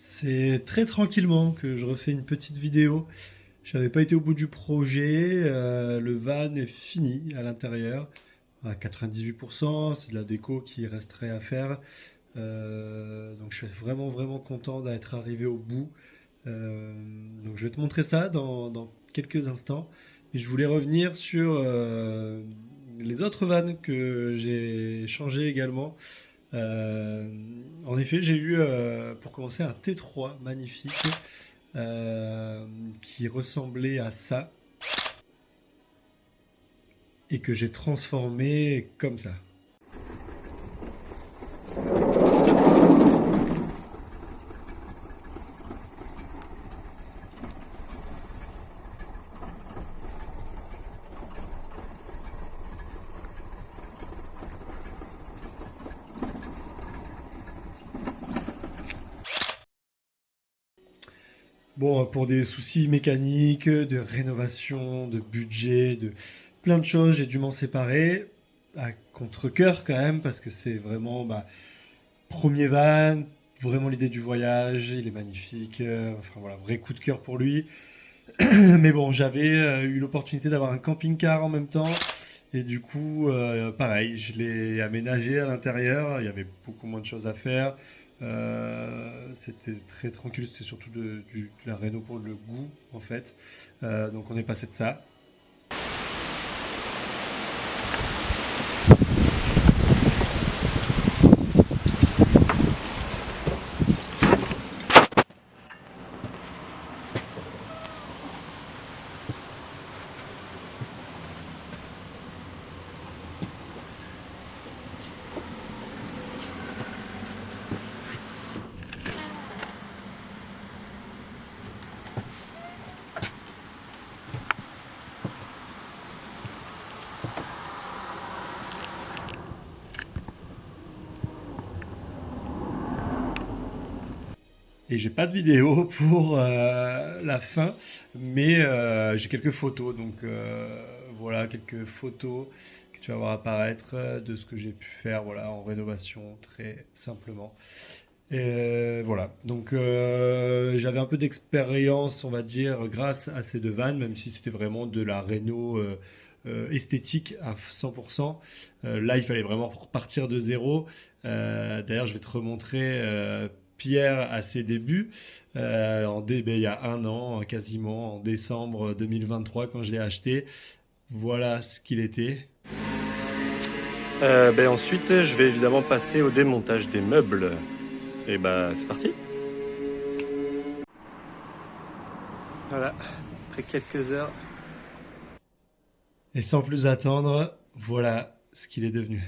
C'est très tranquillement que je refais une petite vidéo. J'avais pas été au bout du projet. Le van est fini à l'intérieur à 98%. C'est de la déco qui resterait à faire. Donc je suis vraiment content d'être arrivé au bout. Euh, donc je vais te montrer ça dans quelques instants. Et je voulais revenir sur les autres vannes que j'ai changées également. Euh, En effet, j'ai eu pour commencer un T3 magnifique qui ressemblait à ça et que j'ai transformé comme ça. Bon, pour des soucis mécaniques, de rénovation, de budget, de plein de choses, j'ai dû m'en séparer à contre-cœur quand même parce que c'est vraiment premier van, vraiment l'idée du voyage, il est magnifique, enfin voilà, vrai coup de cœur pour lui. Mais bon, j'avais eu l'opportunité d'avoir un camping-car en même temps. Et du coup, pareil, je l'ai aménagé à l'intérieur. Il y avait beaucoup moins de choses à faire. C'était très tranquille. C'était surtout de la réno pour le goût, en fait. Donc on est passé de ça. Et j'ai pas de vidéo pour la fin, mais j'ai quelques photos. Donc voilà, quelques photos que tu vas voir apparaître de ce que j'ai pu faire voilà, en rénovation, très simplement. Et voilà, donc j'avais un peu d'expérience, on va dire, grâce à ces deux vannes, même si c'était vraiment de la réno esthétique à 100%. Là, il fallait vraiment repartir de zéro. D'ailleurs, je vais te remontrer Pierre à ses débuts, il y a un an, quasiment en décembre 2023, quand je l'ai acheté. Voilà ce qu'il était. Ensuite, je vais évidemment passer au démontage des meubles. Et c'est parti. Voilà, après quelques heures. Et sans plus attendre, voilà ce qu'il est devenu.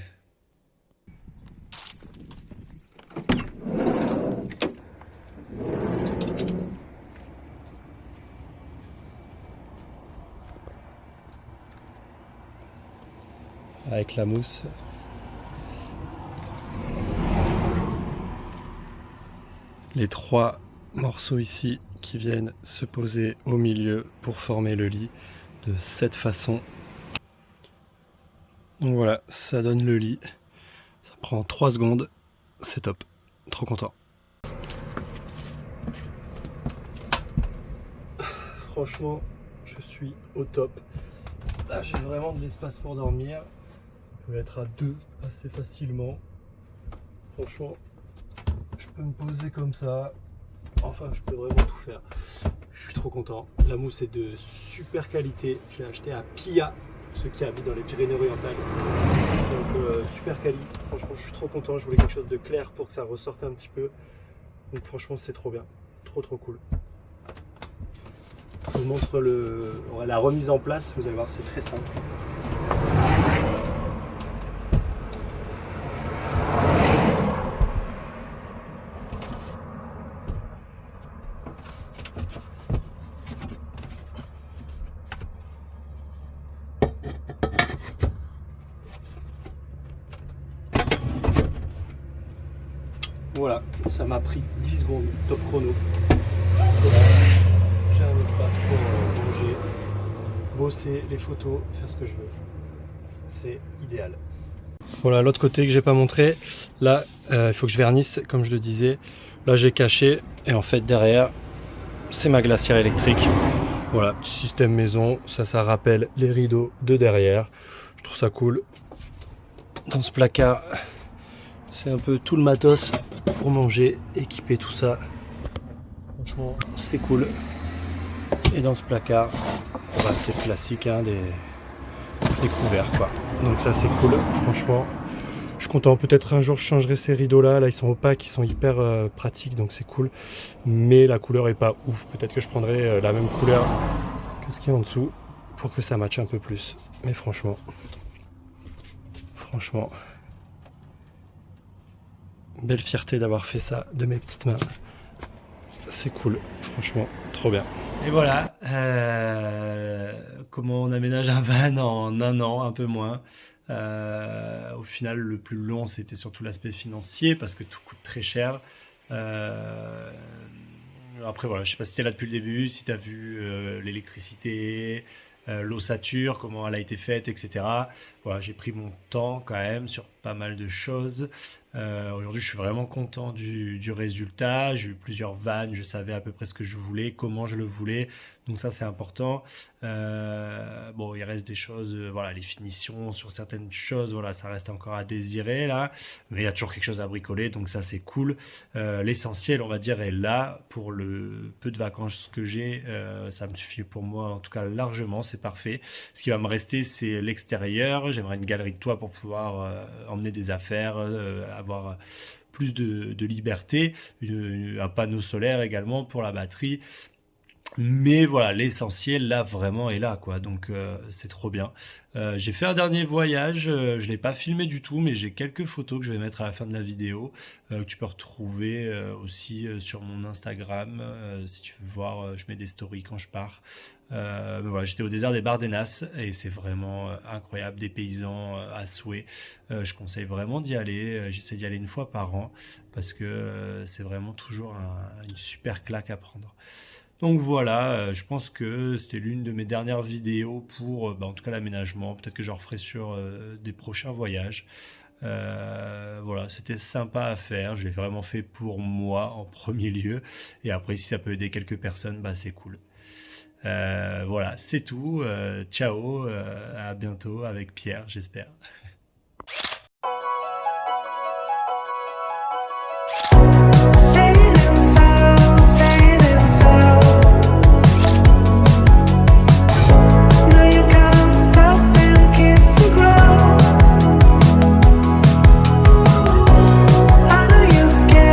Avec la mousse. Les trois morceaux ici qui viennent se poser au milieu pour former le lit de cette façon. Donc voilà, ça donne le lit. Ça prend 3 secondes. C'est top. Trop content. Franchement, je suis au top. Là, j'ai vraiment de l'espace pour dormir. Je peux être à 2 assez facilement. Franchement, je peux me poser comme ça. Enfin, je peux vraiment tout faire. Je suis trop content. La mousse est de super qualité. Je l'ai acheté à Pia, pour ceux qui habitent dans les Pyrénées-Orientales. Donc super quali. Franchement, je suis trop content. Je voulais quelque chose de clair pour que ça ressorte un petit peu. Donc franchement, c'est trop bien. Trop cool. Je vous montre la remise en place. Vous allez voir, c'est très simple. Voilà, ça m'a pris 10 secondes, top chrono. Voilà, j'ai un espace pour manger, bosser les photos, faire ce que je veux. C'est idéal. Voilà, l'autre côté que j'ai pas montré, là, il faut que je vernisse, comme je le disais. Là, j'ai caché, et en fait, derrière, c'est ma glacière électrique. Voilà, petit système maison, ça rappelle les rideaux de derrière. Je trouve ça cool. Dans ce placard, c'est un peu tout le matos pour manger, équiper tout ça. Franchement, c'est cool. Et dans ce placard, bah, c'est classique, hein, des couverts, quoi. Donc ça, c'est cool, franchement. Je suis content, peut-être un jour je changerai ces rideaux là, ils sont opaques, ils sont hyper pratiques donc c'est cool. Mais la couleur est pas ouf, peut-être que je prendrai la même couleur que ce qu'il y a en dessous pour que ça matche un peu plus. Mais franchement, belle fierté d'avoir fait ça de mes petites mains. C'est cool, franchement, trop bien. Et voilà, comment on aménage un van en un an, un peu moins. Au final, le plus long, c'était surtout l'aspect financier parce que tout coûte très cher. Euh, Après, voilà, je sais pas si t'es là depuis le début, si t'as vu l'électricité, l'ossature, comment elle a été faite, etc. Voilà, j'ai pris mon temps quand même sur pas mal de choses. Aujourd'hui, je suis vraiment content du résultat. J'ai eu plusieurs vannes, je savais à peu près ce que je voulais, comment je le voulais. Donc ça, c'est important. Bon, il reste des choses, voilà, les finitions sur certaines choses, voilà, ça reste encore à désirer là. Mais il y a toujours quelque chose à bricoler, donc ça, c'est cool. L'essentiel, on va dire, est là. Pour le peu de vacances que j'ai, ça me suffit pour moi, en tout cas largement, c'est parfait. Ce qui va me rester, c'est l'extérieur. J'aimerais une galerie de toit pour pouvoir emmener des affaires, avoir plus de liberté, un panneau solaire également pour la batterie. Mais voilà, l'essentiel là vraiment est là quoi, donc c'est trop bien. J'ai fait un dernier voyage, je l'ai pas filmé du tout, mais j'ai quelques photos que je vais mettre à la fin de la vidéo, que tu peux retrouver aussi sur mon Instagram, si tu veux voir, je mets des stories quand je pars. Mais voilà, j'étais au désert des Bardenas et c'est vraiment incroyable, des paysans à souhait. Je conseille vraiment d'y aller, j'essaie d'y aller une fois par an parce que c'est vraiment toujours une super claque à prendre. Donc voilà, je pense que c'était l'une de mes dernières vidéos pour, bah, en tout cas l'aménagement. Peut-être que j'en referai sur des prochains voyages. Voilà, c'était sympa à faire. Je l'ai vraiment fait pour moi en premier lieu. Et après, si ça peut aider quelques personnes, bah c'est cool. Voilà, c'est tout. Ciao, à bientôt avec Pierre, j'espère.